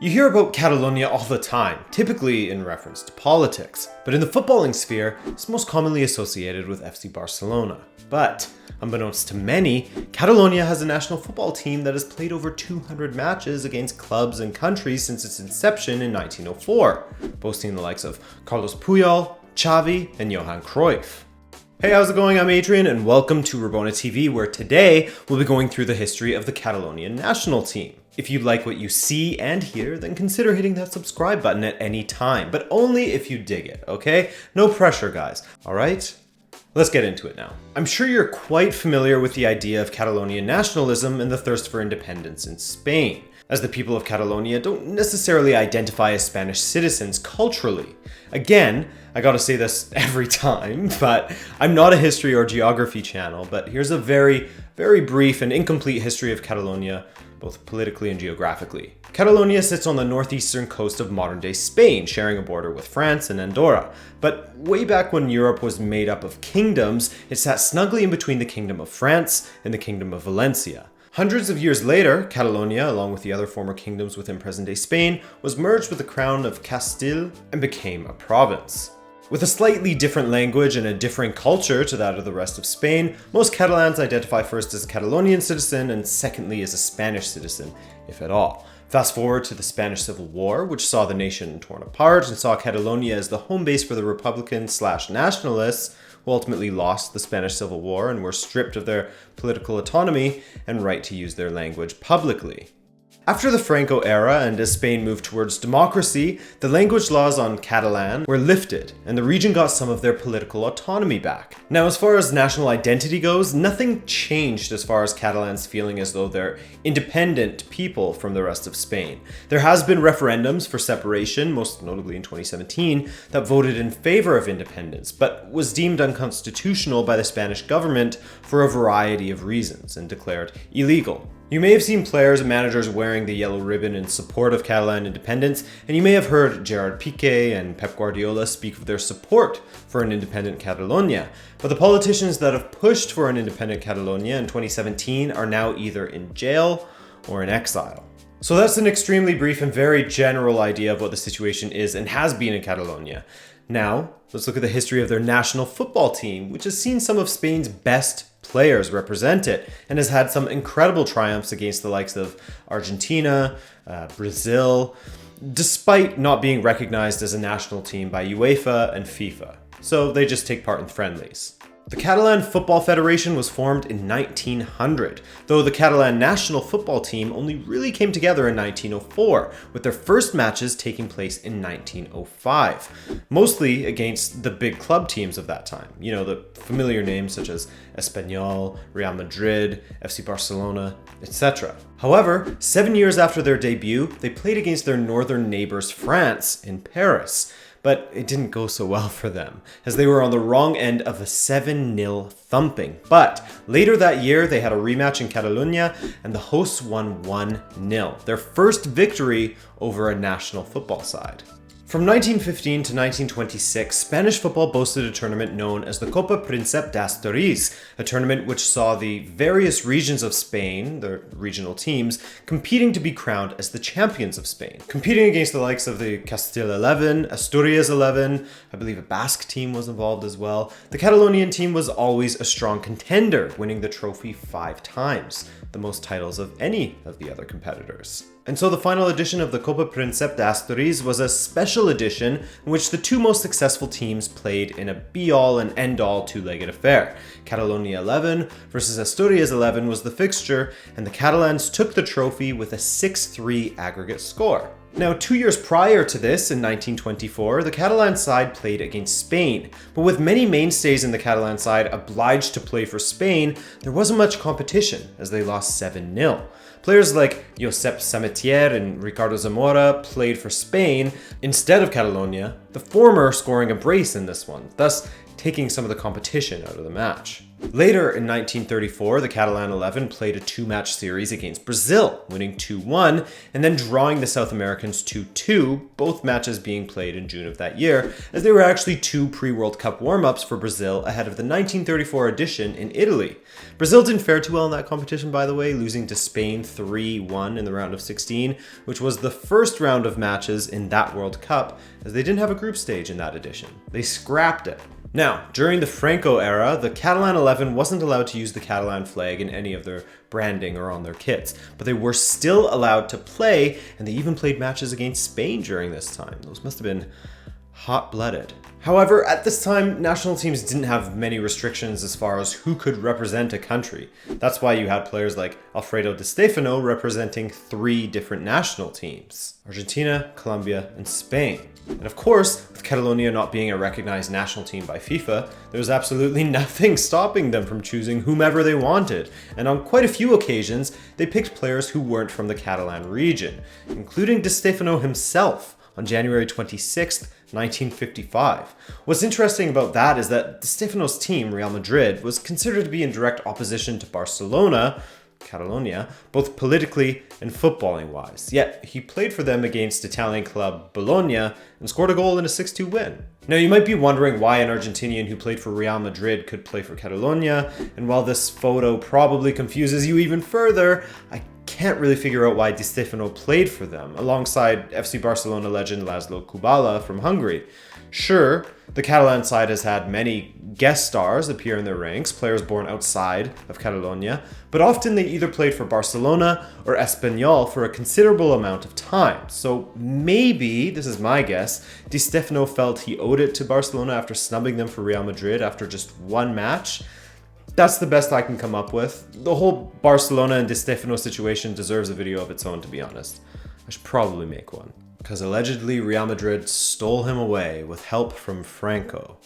You hear about Catalonia all the time, typically in reference to politics, but in the footballing sphere, it's most commonly associated with FC Barcelona. But, unbeknownst to many, Catalonia has a national football team that has played over 200 matches against clubs and countries since its inception in 1904, boasting the likes of Carlos Puyol, Xavi, and Johan Cruyff. Hey, how's it going? I'm Adrian, and welcome to Rabona TV, where today we'll be going through the history of the Catalonian national team. If you like what you see and hear, then consider hitting that subscribe button at any time, but only if you dig it, okay? No pressure, guys, alright? Let's get into it now. I'm sure you're quite familiar with the idea of Catalonian nationalism and the thirst for independence in Spain, as the people of Catalonia don't necessarily identify as Spanish citizens culturally. Again, I gotta say this every time, but I'm not a history or geography channel, but here's a very brief and incomplete history of Catalonia, both politically and geographically. Catalonia sits on the northeastern coast of modern-day Spain, sharing a border with France and Andorra. But way back when Europe was made up of kingdoms, it sat snugly in between the Kingdom of France and the Kingdom of Valencia. Hundreds of years later, Catalonia, along with the other former kingdoms within present-day Spain, was merged with the crown of Castile and became a province. With a slightly different language and a differing culture to that of the rest of Spain, most Catalans identify first as a Catalonian citizen and secondly as a Spanish citizen, if at all. Fast forward to the Spanish Civil War, which saw the nation torn apart and saw Catalonia as the home base for the Republican/nationalists, who ultimately lost the Spanish Civil War and were stripped of their political autonomy and right to use their language publicly. After the Franco era and as Spain moved towards democracy, the language laws on Catalan were lifted and the region got some of their political autonomy back. Now, as far as national identity goes, nothing changed as far as Catalans feeling as though they're independent people from the rest of Spain. There has been referendums for separation, most notably in 2017, that voted in favor of independence, but was deemed unconstitutional by the Spanish government for a variety of reasons and declared illegal. You may have seen players and managers wearing the yellow ribbon in support of Catalan independence, and you may have heard Pique and Pep Guardiola speak of their support for an independent Catalonia. But the politicians that have pushed for an independent Catalonia in 2017 are now either in jail or in exile. So that's an extremely brief and very general idea of what the situation is and has been in Catalonia. Now, let's look at the history of their national football team, which has seen some of Spain's best players represent it and has had some incredible triumphs against the likes of Argentina, Brazil, despite not being recognized as a national team by UEFA and FIFA. So they just take part in friendlies. The Catalan Football Federation was formed in 1900, though the Catalan National Football team only really came together in 1904, with their first matches taking place in 1905, mostly against the big club teams of that time. You know, the familiar names such as Espanyol, Real Madrid, FC Barcelona, etc. However, 7 years after their debut, they played against their northern neighbors France in Paris. But it didn't go so well for them, as they were on the wrong end of a 7-0 thumping. But later that year, they had a rematch in Catalonia, and the hosts won 1-0, their first victory over a national football side. From 1915 to 1926, Spanish football boasted a tournament known as the Copa Príncipe d'Astúrias, a tournament which saw the various regions of Spain, their regional teams, competing to be crowned as the champions of Spain. Competing against the likes of the Castile 11, Asturias 11, I believe a Basque team was involved as well. The Catalonian team was always a strong contender, winning the trophy 5 times, the most titles of any of the other competitors. And so the final edition of the Copa Príncipe d'Astúrias was a special edition in which the two most successful teams played in a be-all and end-all two-legged affair. Catalonia 11 versus Asturias 11 was the fixture, and the Catalans took the trophy with a 6-3 aggregate score. Now, 2 years prior to this, in 1924, the Catalan side played against Spain, but with many mainstays in the Catalan side obliged to play for Spain, there wasn't much competition as they lost 7-0. Players like Josep Samitier and Ricardo Zamora played for Spain instead of Catalonia, the former scoring a brace in this one, thus taking some of the competition out of the match. Later in 1934, the Catalan 11 played a two-match series against Brazil, winning 2-1, and then drawing the South Americans 2-2, both matches being played in June of that year, as they were actually two pre-World Cup warm-ups for Brazil ahead of the 1934 edition in Italy. Brazil didn't fare too well in that competition, by the way, losing to Spain 3-1 in the round of 16, which was the first round of matches in that World Cup, as they didn't have a group stage in that edition. They scrapped it. Now, during the Franco era, the Catalan 11 wasn't allowed to use the Catalan flag in any of their branding or on their kits, but they were still allowed to play, and they even played matches against Spain during this time. Those must have been hot-blooded. However, at this time, national teams didn't have many restrictions as far as who could represent a country. That's why you had players like Alfredo di Stefano representing 3 different national teams: Argentina, Colombia, and Spain. And of course, with Catalonia not being a recognized national team by FIFA, there was absolutely nothing stopping them from choosing whomever they wanted. And on quite a few occasions, they picked players who weren't from the Catalan region, including Di Stefano himself on January 26th, 1955. What's interesting about that is that Di Stefano's team, Real Madrid, was considered to be in direct opposition to Barcelona, Catalonia, both politically and footballing wise. Yet he played for them against Italian club Bologna and scored a goal in a 6-2 win. Now you might be wondering why an Argentinian who played for Real Madrid could play for Catalonia, and while this photo probably confuses you even further, I can't really figure out why Di Stefano played for them, alongside FC Barcelona legend Laszlo Kubala from Hungary. Sure, the Catalan side has had many guest stars appear in their ranks, players born outside of Catalonia, but often they either played for Barcelona or Espanyol for a considerable amount of time. So maybe, this is my guess, Di Stefano felt he owed it to Barcelona after snubbing them for Real Madrid after just one match. That's the best I can come up with. The whole Barcelona and Di Stefano situation deserves a video of its own, to be honest. I should probably make one, because allegedly Real Madrid stole him away with help from Franco.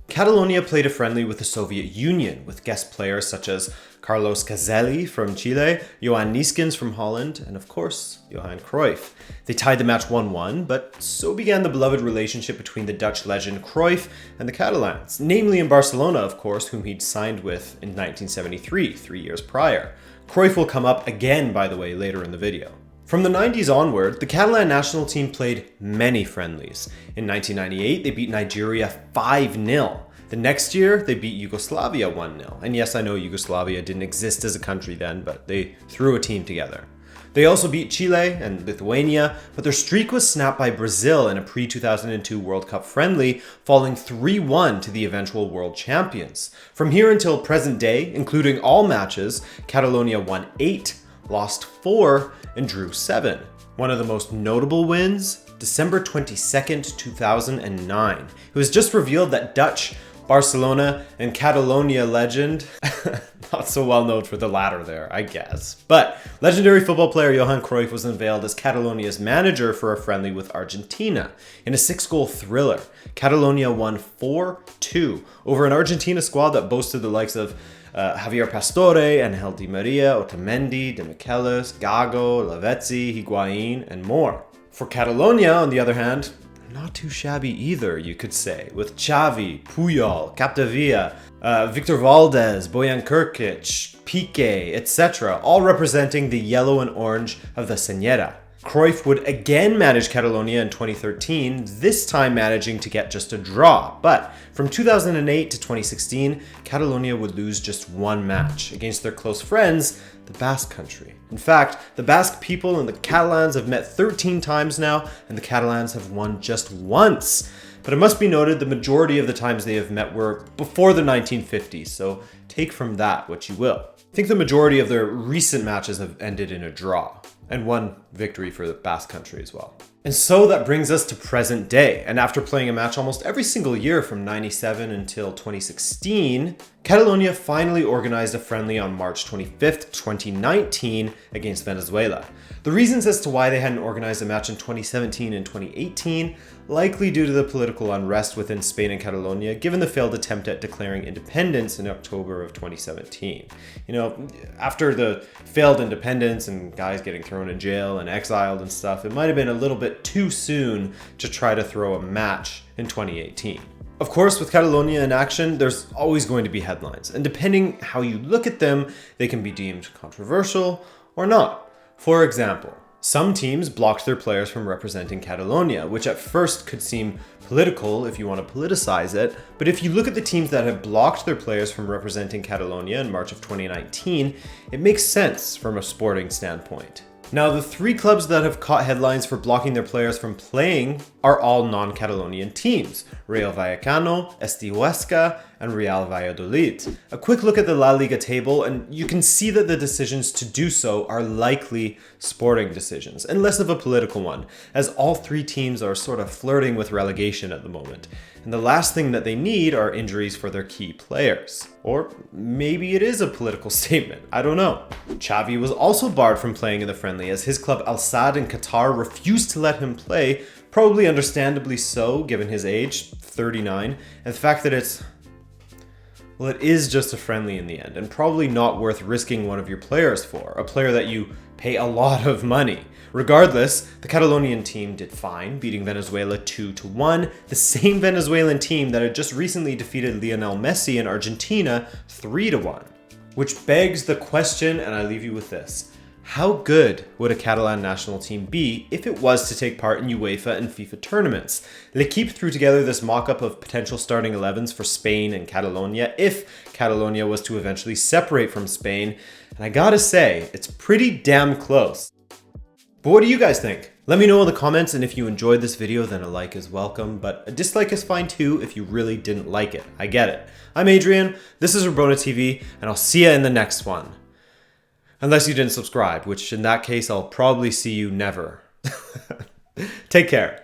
Catalonia played a friendly with the Soviet Union, with guest players such as Carlos Caselli from Chile, Johan Neeskens from Holland, and of course, Johan Cruyff. They tied the match 1-1, but so began the beloved relationship between the Dutch legend Cruyff and the Catalans, namely in Barcelona, of course, whom he'd signed with in 1973, 3 years prior. Cruyff will come up again, by the way, later in the video. From the 90s onward, the Catalan national team played many friendlies. In 1998, they beat Nigeria 5-0. The next year, they beat Yugoslavia 1-0. And yes, I know Yugoslavia didn't exist as a country then, but they threw a team together. They also beat Chile and Lithuania, but their streak was snapped by Brazil in a pre-2002 World Cup friendly, falling 3-1 to the eventual world champions. From here until present day, including all matches, Catalonia won 8, lost 4, and drew 7. One of the most notable wins, December 22nd, 2009. It was just revealed that Dutch, Barcelona, and Catalonia legend, not so well known for the latter there, I guess. But legendary football player Johan Cruyff was unveiled as Catalonia's manager for a friendly with Argentina. In a 6-goal thriller, Catalonia won 4-2 over an Argentina squad that boasted the likes of Javier Pastore, Angel Di Maria, Otamendi, De Michelis, Gago, Lavezzi, Higuain, and more. For Catalonia, on the other hand, not too shabby either, you could say, with Xavi, Puyol, Capdevila, Victor Valdez, Bojan Krkic, Pique, etc., all representing the yellow and orange of the Señera. Cruyff would again manage Catalonia in 2013, this time managing to get just a draw. But from 2008 to 2016, Catalonia would lose just one match against their close friends, the Basque country. In fact, the Basque people and the Catalans have met 13 times now, and the Catalans have won just once. But it must be noted the majority of the times they have met were before the 1950s, so take from that what you will. I think the majority of their recent matches have ended in a draw, and one victory for the Basque country as well. And so that brings us to present day, and after playing a match almost every single year from 97 until 2016, Catalonia finally organized a friendly on March 25th, 2019 against Venezuela. The reasons as to why they hadn't organized a match in 2017 and 2018, likely due to the political unrest within Spain and Catalonia, given the failed attempt at declaring independence in October of 2017. You know, after the failed independence and guys getting thrown in jail and exiled and stuff, it might have been a little bit too soon to try to throw a match in 2018. Of course, with Catalonia in action, there's always going to be headlines, and depending how you look at them, they can be deemed controversial or not. For example, some teams blocked their players from representing Catalonia, which at first could seem political if you want to politicize it, but if you look at the teams that have blocked their players from representing Catalonia in March of 2019, it makes sense from a sporting standpoint. Now, the 3 clubs that have caught headlines for blocking their players from playing are all non-Catalonian teams: Rayo Vallecano, SD Huesca, and Real Valladolid. A quick look at the La Liga table and you can see that the decisions to do so are likely sporting decisions, and less of a political one, as all 3 teams are sort of flirting with relegation at the moment. And the last thing that they need are injuries for their key players. Or maybe it is a political statement, I don't know. Xavi was also barred from playing in the friendly as his club Al Sadd in Qatar refused to let him play, probably understandably so given his age, 39, and the fact that it is just a friendly in the end, and probably not worth risking one of your players for, a player that you pay a lot of money. Regardless, the Catalonian team did fine, beating Venezuela 2-1, the same Venezuelan team that had just recently defeated Lionel Messi in Argentina 3-1. Which begs the question, and I leave you with this. How good would a Catalan national team be if it was to take part in UEFA and FIFA tournaments? L'Equipe threw together this mock-up of potential starting 11s for Spain and Catalonia if Catalonia was to eventually separate from Spain, and I gotta say, it's pretty damn close. But what do you guys think? Let me know in the comments, and if you enjoyed this video, then a like is welcome, but a dislike is fine too if you really didn't like it. I get it. I'm Adrian, this is Rabona TV, and I'll see ya in the next one. Unless you didn't subscribe, which in that case, I'll probably see you never. Take care.